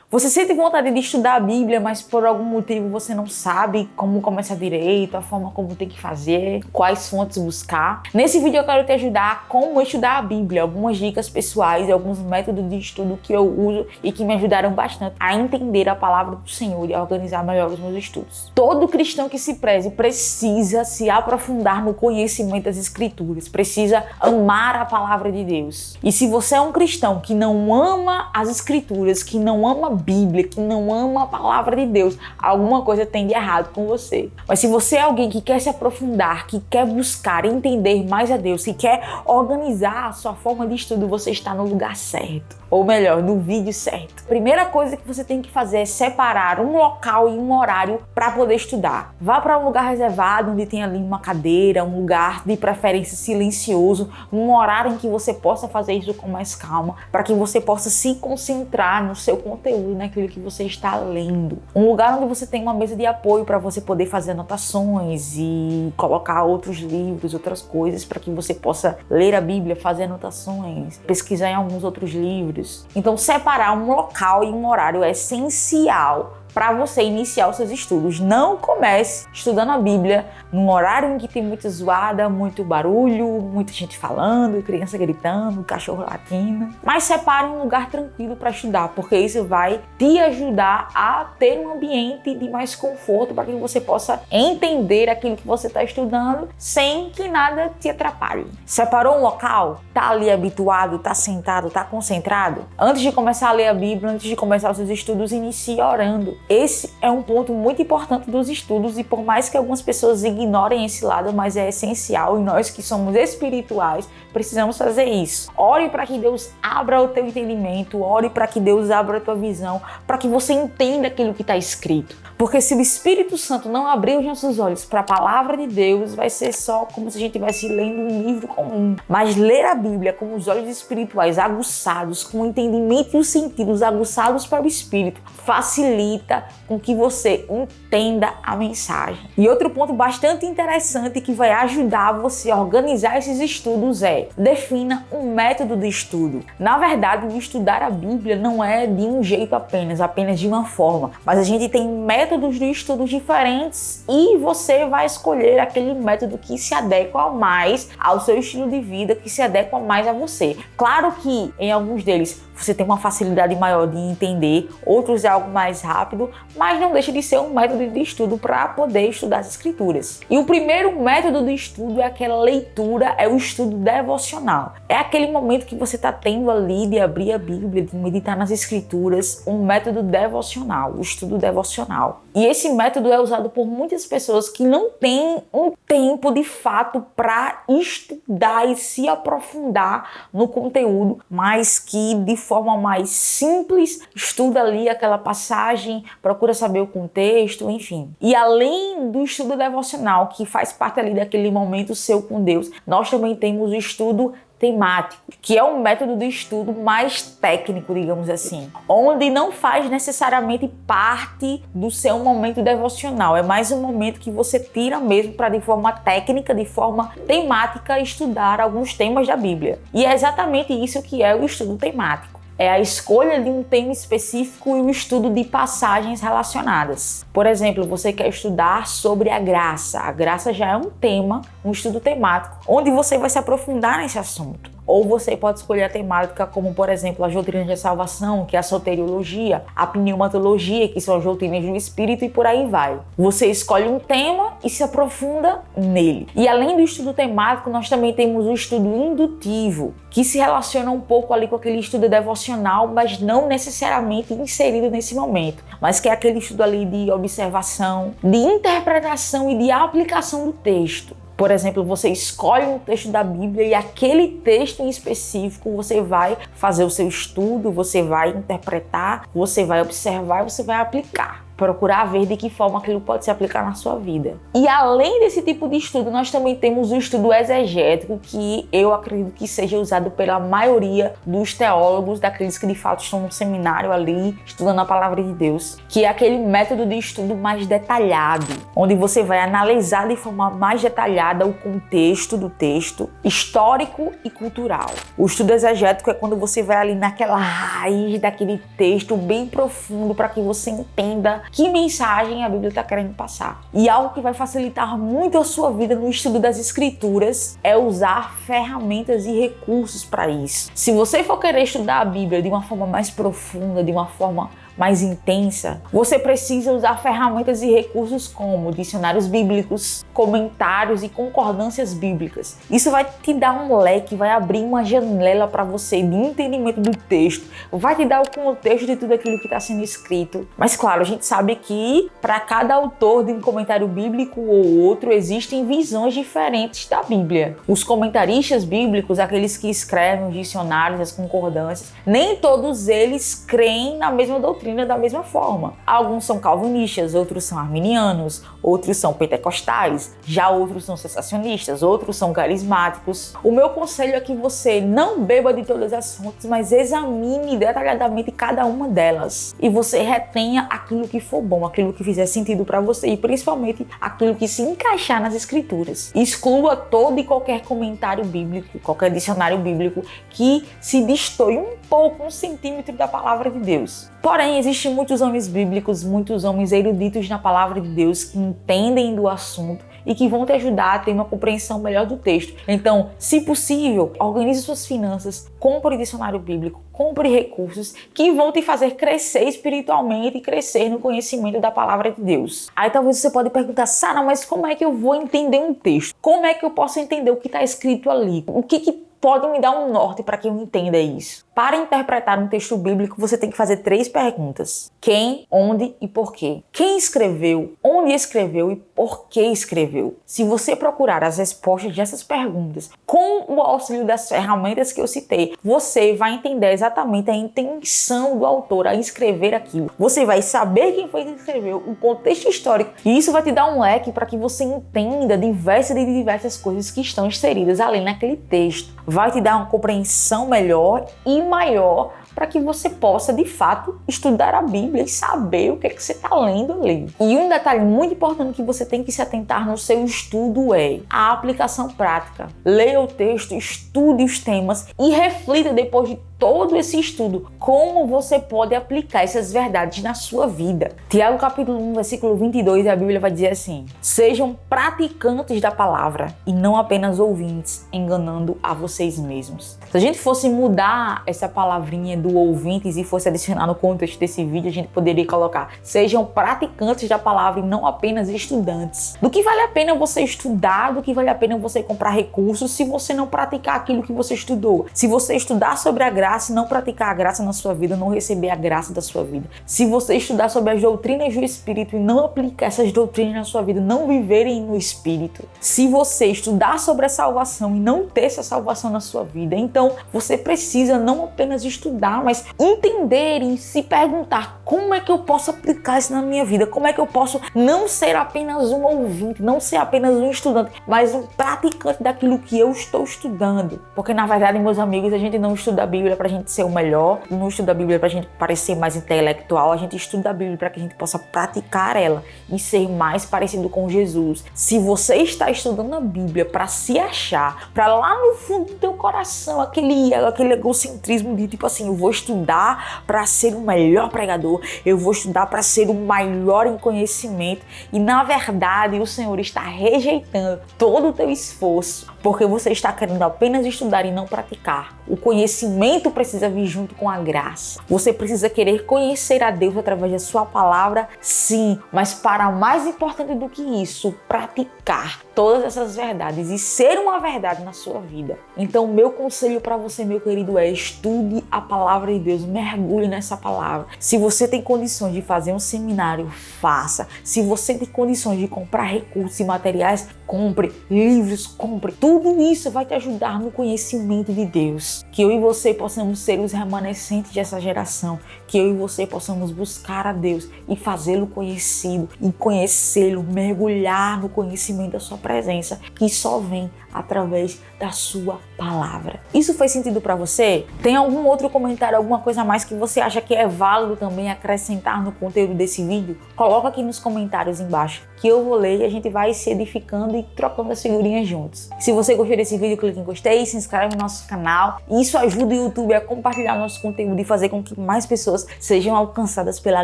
Você sente vontade de estudar a Bíblia, mas por algum motivo você não sabe como começar direito, a forma como tem que fazer, quais fontes buscar. Nesse vídeo eu quero te ajudar a como estudar a Bíblia, algumas dicas pessoais e alguns métodos de estudo que eu uso e que me ajudaram bastante a entender a palavra do Senhor e a organizar melhor os meus estudos. Todo cristão que se preze precisa se aprofundar no conhecimento das Escrituras, precisa amar a palavra de Deus. E se você é um cristão que não ama as Escrituras, que não ama Bíblia, que não ama a palavra de Deus, alguma coisa tem de errado com você. Mas se você é alguém que quer se aprofundar, que quer buscar entender mais a Deus, que quer organizar a sua forma de estudo, você está no lugar certo. Ou melhor, no vídeo certo. Primeira coisa que você tem que fazer é separar um local e um horário para poder estudar. Vá para um lugar reservado, onde tem ali uma cadeira, um lugar de preferência silencioso, um horário em que você possa fazer isso com mais calma, para que você possa se concentrar no seu conteúdo, naquilo que você está lendo. Um lugar onde você tem uma mesa de apoio para você poder fazer anotações e colocar outros livros, outras coisas, para que você possa ler a Bíblia, fazer anotações, pesquisar em alguns outros livros. Então, separar um local e um horário é essencial para você iniciar os seus estudos. Não comece estudando a Bíblia num horário em que tem muita zoada, muito barulho, muita gente falando, criança gritando, cachorro latindo. Mas separe um lugar tranquilo para estudar, porque isso vai te ajudar a ter um ambiente de mais conforto para que você possa entender aquilo que você está estudando sem que nada te atrapalhe. Separou um local? Tá ali habituado, tá sentado, tá concentrado? Antes de começar a ler a Bíblia, antes de começar os seus estudos, inicie orando. Esse é um ponto muito importante dos estudos e por mais que algumas pessoas ignorem esse lado, mas é essencial e nós que somos espirituais precisamos fazer isso. Ore para que Deus abra o teu entendimento, ore para que Deus abra a tua visão, para que você entenda aquilo que está escrito. Porque se o Espírito Santo não abrir os nossos olhos para a palavra de Deus, vai ser só como se a gente estivesse lendo um livro comum. Mas ler a Bíblia com os olhos espirituais aguçados, com o entendimento e os sentidos aguçados para o Espírito, facilita com que você entenda a mensagem. E outro ponto bastante interessante que vai ajudar você a organizar esses estudos é: defina um método de estudo. Na verdade, estudar a Bíblia não é de um jeito apenas de uma forma, mas a gente tem métodos de estudos diferentes e você vai escolher aquele método que se adequa mais ao seu estilo de vida, que se adequa mais a você. Claro que em alguns deles você tem uma facilidade maior de entender, outros é algo mais rápido, mas não deixa de ser um método de estudo para poder estudar as Escrituras. E o primeiro método de estudo é aquela leitura, é o estudo devocional. É aquele momento que você está tendo ali de abrir a Bíblia, de meditar nas Escrituras, um método devocional, o estudo devocional. E esse método é usado por muitas pessoas que não têm um tempo de fato para estudar e se aprofundar no conteúdo, mas que de forma mais simples estuda ali aquela passagem, procura saber o contexto, enfim. E além do estudo devocional, que faz parte ali daquele momento seu com Deus, nós também temos o estudo temático, que é um método de estudo mais técnico, digamos assim, onde não faz necessariamente parte do seu momento devocional, é mais um momento que você tira mesmo para de forma técnica, de forma temática, estudar alguns temas da Bíblia. E é exatamente isso que é o estudo temático. É a escolha de um tema específico e o estudo de passagens relacionadas. Por exemplo, você quer estudar sobre a graça. A graça já é um tema, um estudo temático, onde você vai se aprofundar nesse assunto. Ou você pode escolher a temática como, por exemplo, a doutrina da salvação, que é a soteriologia, a pneumatologia, que são as doutrinas do Espírito e por aí vai. Você escolhe um tema e se aprofunda nele. E além do estudo temático, nós também temos o estudo indutivo, que se relaciona um pouco ali com aquele estudo devocional, mas não necessariamente inserido nesse momento, mas que é aquele estudo ali de observação, de interpretação e de aplicação do texto. Por exemplo, você escolhe um texto da Bíblia e aquele texto em específico você vai fazer o seu estudo, você vai interpretar, você vai observar e você vai aplicar. procurar ver de que forma aquilo pode se aplicar na sua vida. E além desse tipo de estudo, nós também temos o estudo exegético, que eu acredito que seja usado pela maioria dos teólogos, daqueles que de fato estão no seminário ali, estudando a palavra de Deus, que é aquele método de estudo mais detalhado, onde você vai analisar de forma mais detalhada o contexto do texto, histórico e cultural. O estudo exegético é quando você vai ali naquela raiz daquele texto bem profundo para que você entenda que mensagem a Bíblia está querendo passar. E algo que vai facilitar muito a sua vida no estudo das Escrituras é usar ferramentas e recursos para isso. Se você for querer estudar a Bíblia de uma forma mais profunda, de uma forma mais intensa, você precisa usar ferramentas e recursos como dicionários bíblicos, comentários e concordâncias bíblicas. Isso vai te dar um leque, vai abrir uma janela para você de entendimento do texto, vai te dar o contexto de tudo aquilo que está sendo escrito. Mas claro, a gente sabe que para cada autor de um comentário bíblico ou outro, existem visões diferentes da Bíblia. Os comentaristas bíblicos, aqueles que escrevem os dicionários, as concordâncias, nem todos eles creem na mesma doutrina da mesma forma. Alguns são calvinistas, outros são arminianos, outros são pentecostais, já outros são sensacionistas, outros são carismáticos. O meu conselho é que você não beba de todas as fontes, mas examine detalhadamente cada uma delas e você retenha aquilo que for bom, aquilo que fizer sentido para você e principalmente aquilo que se encaixar nas escrituras. Exclua todo e qualquer comentário bíblico, qualquer dicionário bíblico que se destoie um pouco, 1 centímetro da palavra de Deus. Porém, existem muitos homens bíblicos, muitos homens eruditos na palavra de Deus que entendem do assunto e que vão te ajudar a ter uma compreensão melhor do texto. Então, se possível, organize suas finanças, compre dicionário bíblico, compre recursos que vão te fazer crescer espiritualmente e crescer no conhecimento da palavra de Deus. Aí talvez você pode perguntar, Sara, mas como é que eu vou entender um texto? Como é que eu posso entender o que está escrito ali? O que pode me dar um norte para que eu entenda isso? Para interpretar um texto bíblico, você tem que fazer 3 perguntas. Quem, onde e por quê? Quem escreveu, onde escreveu e por que escreveu? Se você procurar as respostas dessas perguntas com o auxílio das ferramentas que eu citei, você vai entender exatamente a intenção do autor a escrever aquilo. Você vai saber quem foi que escreveu, o contexto histórico, e isso vai te dar um leque para que você entenda diversas coisas que estão inseridas ali naquele texto. Vai te dar uma compreensão melhor e maior para que você possa, de fato, estudar a Bíblia e saber o que é que você está lendo ali. E um detalhe muito importante que você tem que se atentar no seu estudo é a aplicação prática. Leia o texto, estude os temas e reflita depois de todo esse estudo como você pode aplicar essas verdades na sua vida. Tiago capítulo 1, versículo 22, a Bíblia vai dizer assim: sejam praticantes da palavra e não apenas ouvintes, enganando a vocês mesmos. Se a gente fosse mudar essa palavrinha do ouvintes e fosse adicionar no contexto desse vídeo, a gente poderia colocar: sejam praticantes da palavra e não apenas estudantes. Do que vale a pena você estudar, do que vale a pena você comprar recursos se você não praticar aquilo que você estudou? Se você estudar sobre a graça e não praticar a graça na sua vida, não receber a graça da sua vida. Se você estudar sobre as doutrinas do Espírito e não aplicar essas doutrinas na sua vida, não viverem no Espírito. Se você estudar sobre a salvação e não ter essa salvação na sua vida, então você precisa não apenas estudar, mas entender e se perguntar: como é que eu posso aplicar isso na minha vida? Como é que eu posso não ser apenas um ouvinte, não ser apenas um estudante, mas um praticante daquilo que eu estou estudando? Porque na verdade, meus amigos, a gente não estuda a Bíblia pra gente ser o melhor, não estuda a Bíblia pra gente parecer mais intelectual, a gente estuda a Bíblia pra que a gente possa praticar ela e ser mais parecido com Jesus. Se você está estudando a Bíblia pra se achar, pra lá no fundo do teu coração, aquele egocentrismo de tipo assim: eu vou estudar pra ser o melhor pregador, eu vou estudar pra ser o maior em conhecimento, e na verdade o Senhor está rejeitando todo o teu esforço, porque você está querendo apenas estudar e não praticar. O conhecimento precisa vir junto com a graça. Você precisa querer conhecer a Deus através da sua palavra, sim, mas para mais importante do que isso, praticar todas essas verdades e ser uma verdade na sua vida. Então, meu conselho para você, meu querido, é: estude a palavra de Deus, mergulhe nessa palavra. Se você tem condições de fazer um seminário, faça. Se você tem condições de comprar recursos e materiais, compre livros, compre tudo tudo isso vai te ajudar no conhecimento de Deus. Que eu e você possamos ser os remanescentes dessa geração. Que eu e você possamos buscar a Deus e fazê-lo conhecido e conhecê-lo, mergulhar no conhecimento da sua presença, que só vem através da sua palavra. Isso fez sentido para você? Tem algum outro comentário, alguma coisa a mais que você acha que é válido também acrescentar no conteúdo desse vídeo? Coloca aqui nos comentários embaixo, que eu vou ler e a gente vai se edificando e trocando as figurinhas juntos. Se você gostou desse vídeo, clique em gostei, se inscreve no nosso canal. Isso ajuda o YouTube a compartilhar nosso conteúdo e fazer com que mais pessoas sejam alcançadas pela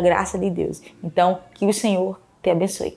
graça de Deus. Então, que o Senhor te abençoe.